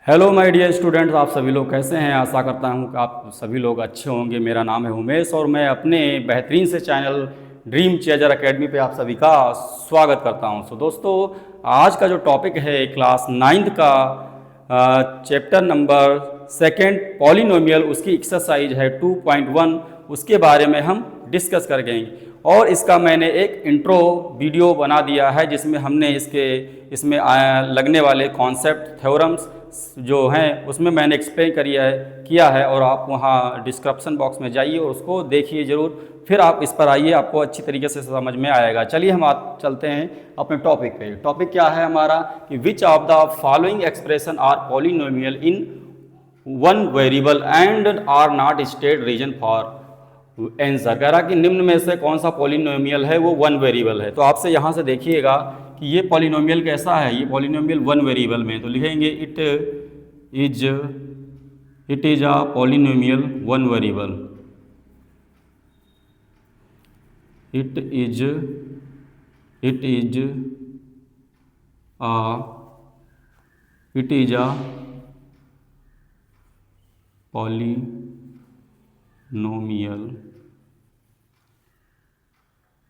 Hello my dear students, आप सभी लोग कैसे हैं। आशा करता हूं कि आप सभी लोग अच्छे होंगे। मेरा नाम है उमेश और मैं अपने बेहतरीन से चैनल ड्रीम चेजर एकेडमी पे आप सभी का स्वागत करता हूं। सो दोस्तों, आज का जो टॉपिक है क्लास 9th का चैप्टर नंबर सेकंड पॉलिनोमियल, उसकी एक्सरसाइज है 2.1। उसके बारे में हम डिस्कस करेंगे और इसका मैंने एक इंट्रो वीडियो बना दिया है जिसमें हमने इसमें लगने वाले कॉन्सेप्ट थ्योरम्स जो हैं उसमें मैंने एक्सप्लेन किया है और आप वहाँ डिस्क्रिप्शन बॉक्स में जाइए और उसको देखिए ज़रूर। फिर आप इस पर आइए, आपको अच्छी तरीके से समझ में आएगा। चलिए हम चलते हैं अपने टॉपिक पे। टॉपिक क्या है हमारा कि which of the following expression are polynomial in one variable and are not state reason for answer. कह रहा कि निम्न में से कौन सा पॉलिनोमियल है वो वन वेरिएबल है। तो आपसे यहाँ से देखिएगा कि ये पॉलिनोमियल कैसा है। ये पॉलिनोमियल वन वेरिएबल में, तो लिखेंगे it is a polynomial one variable. It is a polynomial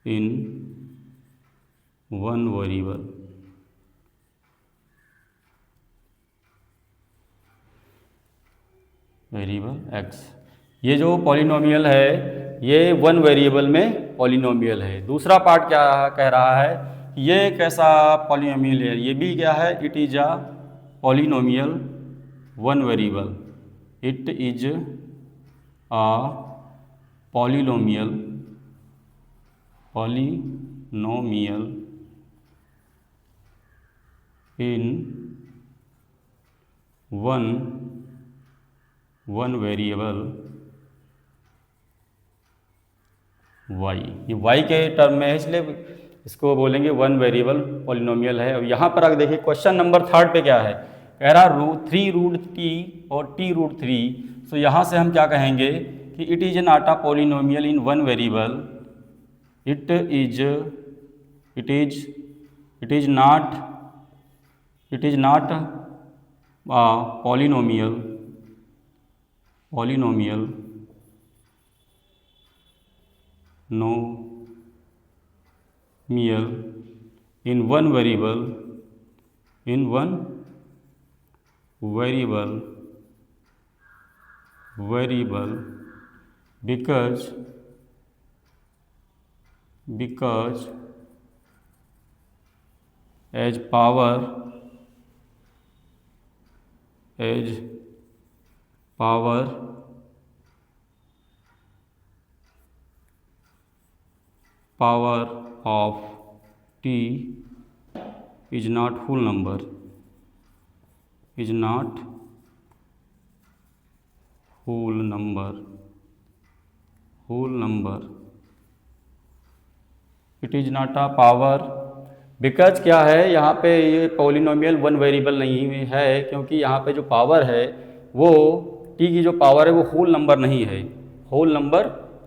in one variable. X, ये जो पॉलिनोमियल है ये वन वेरिएबल में पॉलिनोमियल है। दूसरा पार्ट क्या कह रहा है, ये कैसा पॉलिनोमियल है। ये भी क्या है, it is a polynomial one variable. It is a polynomial in one variable y. ये वाई के टर्म में है इसलिए इसको बोलेंगे वन वेरिएबल पॉलिनोमियल है। अब यहाँ पर अगर देखिए क्वेश्चन नंबर 3 पे क्या है, कह रहा 3√t और t√3। सो यहाँ से हम क्या कहेंगे कि it is not a polynomial in one variable. It is not polynomial nomial in one variable because as power of t is not whole number, it is not a power. Because क्या है, यहाँ पे ये polynomial one variable नहीं है क्योंकि यहाँ पे जो पावर है वो टी की जो पावर है वो होल नंबर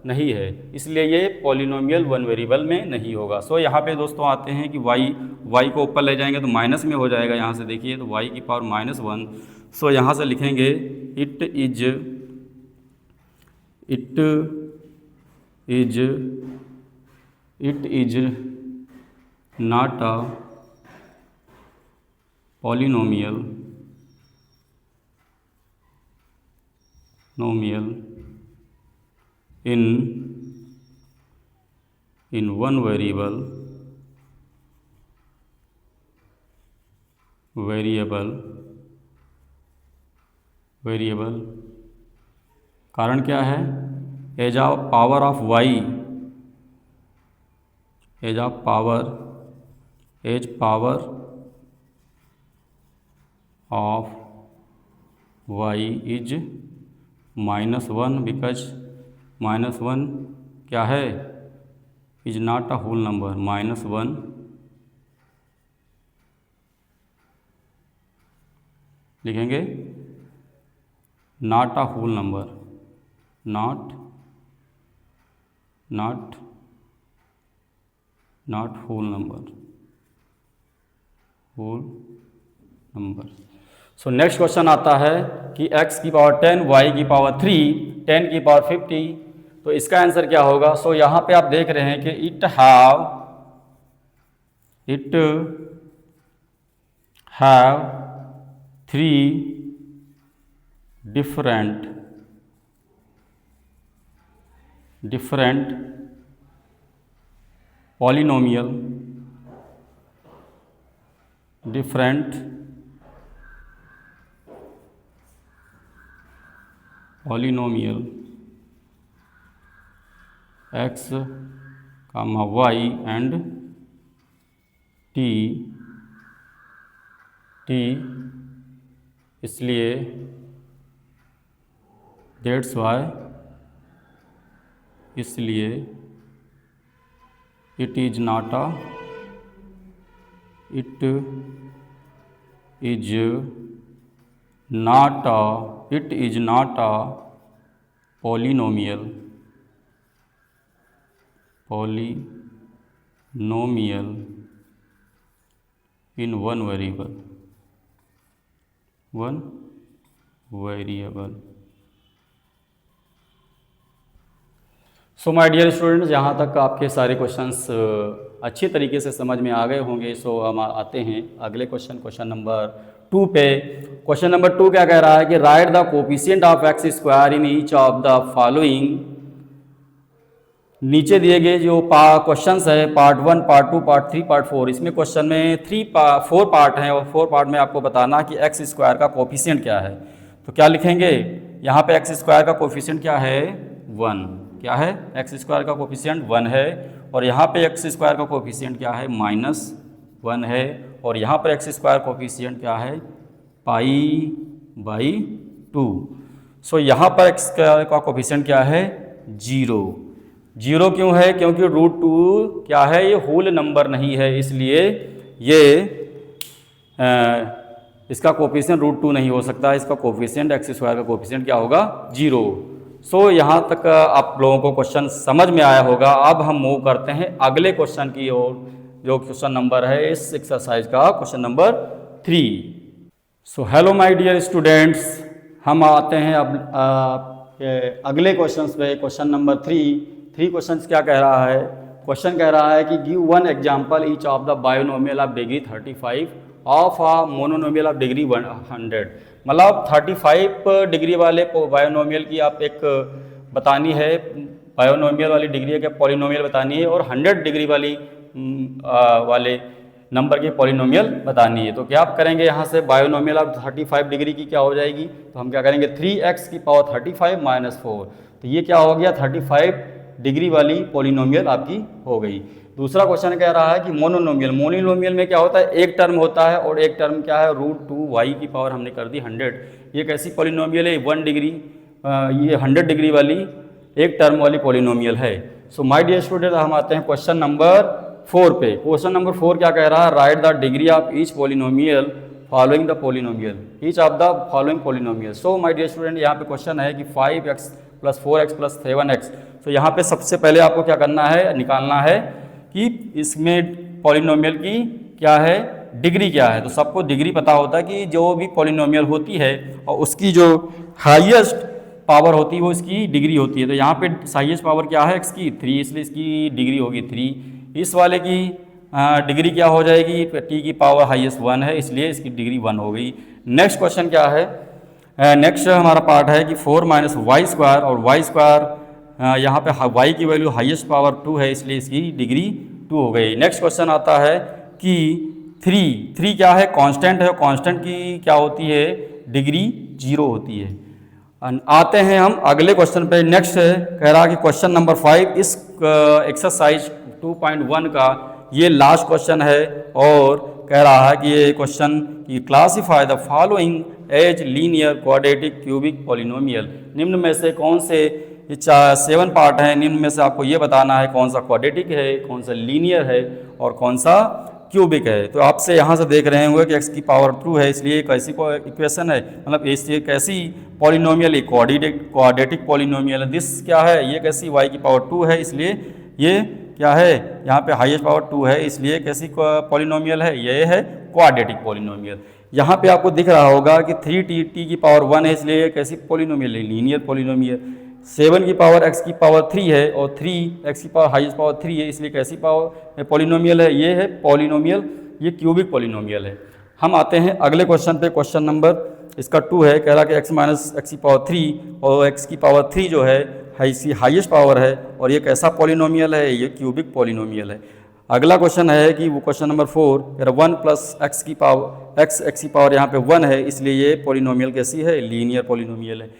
नहीं है, इसलिए ये पॉलिनोमियल वन वेरिएबल में नहीं होगा। सो यहाँ पे दोस्तों आते हैं कि वाई को ऊपर ले जाएंगे तो माइनस में हो जाएगा। यहाँ से देखिए तो वाई की पावर -1। सो यहाँ से लिखेंगे it is not a polynomial in one variable कारण क्या है, as a power of y, as power of y is -1 because -1 क्या है, is not a whole number. -1 लिखेंगे not a whole number, not whole number. So next question आता है कि x की पावर 10, y की पावर 3, 10 की पावर 50, तो इसका आंसर क्या होगा? सो यहाँ पे आप देख रहे हैं कि it have 3 different polynomial x, y and t, इसलिए दैट्स वाई, इसलिए it is not a polynomial in one variable. So my dear students, यहाँ तक आपके सारे क्वेश्चंस अच्छी तरीके से समझ में आ गए होंगे। सो हम आते हैं अगले क्वेश्चन नंबर 2 पे। क्वेश्चन नंबर 2 क्या कह रहा है कि right the coefficient of x square in each of the following. नीचे दिए गए जो क्वेश्चंस है पार्ट 1, पार्ट 2, पार्ट 3, पार्ट 4, इसमें क्वेश्चन में 4 पार्ट हैं और 4 पार्ट में आपको बताना कि एक्स स्क्वायर का कोफिशिएंट क्या है। तो क्या लिखेंगे यहाँ पे? एक्स स्क्वायर का कोफिशिएंट क्या है? 1। क्या है? एक्स स्क्वायर का कोफिशिएंट 1 है। और यहाँ पे एक्स स्क्वायर का कोफिशिएंट क्या है? -1 है। और यहाँ पर एक्स स्क्वायर कोफिशिएंट क्या है? π/2। सो यहाँ पर एक्स स्क्वायर का कोफिशिएंट क्या है? 0 क्यों है? क्योंकि √2 क्या है? ये होल नंबर नहीं है, इसलिए ये इसका कोफिशिएंट √2 नहीं हो सकता। इसका कोफिशिएंट एक्स स्क्वायर का कोफिशिएंट क्या होगा? 0। सो यहाँ तक आप लोगों को क्वेश्चन समझ में आया होगा। अब हम मूव करते हैं अगले क्वेश्चन की ओर, जो क्वेश्चन नंबर है इस एक्सरसाइज का question number 3। So hello my dear students, हम आते हैं अब अगले क्वेश्चन पे। क्वेश्चन नंबर 3 क्वेश्चन क्या कह रहा है? क्वेश्चन कह रहा है कि give one example each of the binomial of degree 35 of a monomial of degree 100। मतलब 35 डिग्री वाले बायोनोमियल की आप एक बतानी है, बायोनोमियल वाली डिग्री क्या पॉलिनोमियल बतानी है, और 100 डिग्री वाली वाले नंबर की पॉलिनोमियल बतानी है। तो क्या आप करेंगे? यहाँ से बायोनोमियल ऑफ 35 डिग्री की क्या हो जाएगी? तो हम क्या करेंगे? 3x की पावर 35 - 4। तो ये क्या हो गया? 35 डिग्री वाली पॉलिनोमियल आपकी हो गई। दूसरा क्वेश्चन कह रहा है कि मोनोनोमियल में क्या होता है? एक टर्म होता है और एक टर्म क्या है? √2y की पावर हमने कर दी 100। ये कैसी पॉलिनोमियल है? 1 डिग्री, ये 100 डिग्री वाली एक टर्म वाली पॉलिनोमियल है। सो माय डियर स्टूडेंट, हम आते हैं क्वेश्चन नंबर 4 पे। क्वेश्चन नंबर 4 क्या कह रहा है? Write the degree of each polynomial following the polynomial, each of the following polynomial. So my dear student, यहाँ पे क्वेश्चन है कि 5x + 4x + 7x। तो यहाँ पे सबसे पहले आपको क्या करना है? निकालना है कि इसमें पॉलिनोमियल की क्या है? डिग्री क्या है। तो सबको डिग्री पता होता है कि जो भी पॉलिनोमियल होती है और उसकी जो हाईएस्ट पावर होती है वो इसकी डिग्री होती है। तो यहाँ पे हाईएस्ट पावर क्या है? x की 3, इसलिए इसकी डिग्री होगी 3। इस वाले की डिग्री क्या हो जाएगी? t की पावर हाईएस्ट 1 है, इसलिए इसकी डिग्री 1 हो गई। नेक्स्ट क्वेश्चन क्या है? नेक्स्ट हमारा पार्ट है कि 4 - y², और y² यहाँ पे y की वैल्यू हाईएस्ट पावर 2 है, इसलिए इसकी डिग्री 2 हो गई। नेक्स्ट क्वेश्चन आता है कि 3 क्या है? कांस्टेंट है, कांस्टेंट की क्या होती है? डिग्री 0 होती है। आते हैं हम अगले क्वेश्चन पे। नेक्स्ट है कह रहा कि क्वेश्चन नंबर 5 इस एक्सरसाइज 2.1 का ये लास्ट क्वेश्चन है, और कह रहा है कि ये क्वेश्चन की classify the following as linear quadratic cubic polynomial. निम्न में से कौन से, ये 7 पार्ट हैं, निम्न में से आपको ये बताना है कौन सा क्वाड्रेटिक है, कौन सा लीनियर है और कौन सा क्यूबिक है। तो आपसे यहाँ से देख रहे होंगे कि x की पावर 2 है, इसलिए एक ऐसी इक्वेशन है, मतलब एक ऐसी पॉलिनोमियल, एक क्वाड्रेटिक पॉलिनोमियल है। दिस क्या है? ये कैसी y की पावर 2 है, इसलिए ये क्या है? यहाँ पे हाईएस्ट पावर 2 है, इसलिए कैसी पॉलिनोमियल है? ये है क्वाड्रेटिक पॉलिनोमियल। यहाँ पे आपको दिख रहा होगा कि 3t की पावर 1 है, इसलिए एक ऐसी पॉलिनोमियल है, लीनियर पॉलिनोमियल। 7 की पावर x की पावर 3 है और 3 x की पावर हाईएस्ट पावर 3 है, इसलिए कैसी पावर पॉलिनोमियल है, ये है पॉलिनोमियल, ये क्यूबिक पॉलिनोमियल है। हम आते हैं अगले क्वेश्चन पे। क्वेश्चन नंबर इसका 2 है, कह रहा कि x माइनस एक्स की पावर 3 और x की पावर 3 जो है हाईएस्ट पावर है और ये कैसा पॉलिनोमियल है, ये क्यूबिक पॉलिनोमियल है। अगला क्वेश्चन है कि वो क्वेश्चन नंबर 4, 1 प्लस एक्स की पावर यहाँ पे 1 है, इसलिए ये पॉलिनोमियल कैसी है, लीनियर पॉलिनोमियल है।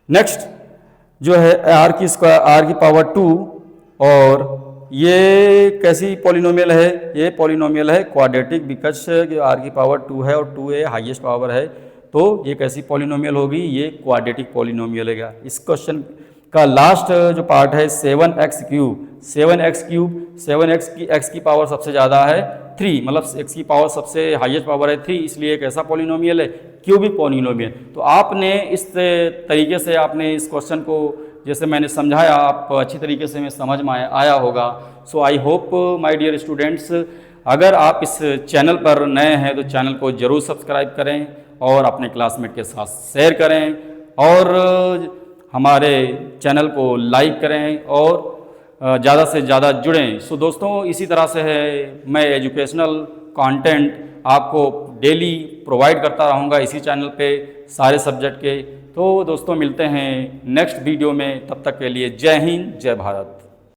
नेक्स्ट जो है आर की पावर 2 और ये कैसी पॉलिनोमियल है, ये पॉलिनोमियल है क्वाड्रेटिक, बिकॉज आर की पावर 2 है और 2 हाईएस्ट पावर है, तो ये कैसी पॉलिनोमियल होगी, ये क्वाड्रेटिक पॉलिनोमियल है। इस क्वेश्चन का लास्ट जो पार्ट है 7x क्यूब, 7x की x की पावर सबसे ज़्यादा है 3, मतलब x की पावर सबसे हाईएस्ट पावर है 3, इसलिए एक ऐसा पॉलिनोमियल है क्यूबिक पॉलिनोमियल। तो आपने इस तरीके से आपने इस क्वेश्चन को जैसे मैंने समझाया, आप अच्छी तरीके से में समझ में आया होगा। So I hope my dear students, अगर आप इस चैनल पर नए हैं तो चैनल को ज़रूर सब्सक्राइब करें और अपने क्लासमेट के साथ शेयर करें और हमारे चैनल को लाइक करें और ज़्यादा से ज़्यादा जुड़ें। सो दोस्तों, इसी तरह से है मैं एजुकेशनल कंटेंट आपको डेली प्रोवाइड करता रहूँगा इसी चैनल पे सारे सब्जेक्ट के। तो दोस्तों मिलते हैं नेक्स्ट वीडियो में, तब तक के लिए जय हिंद, जय भारत।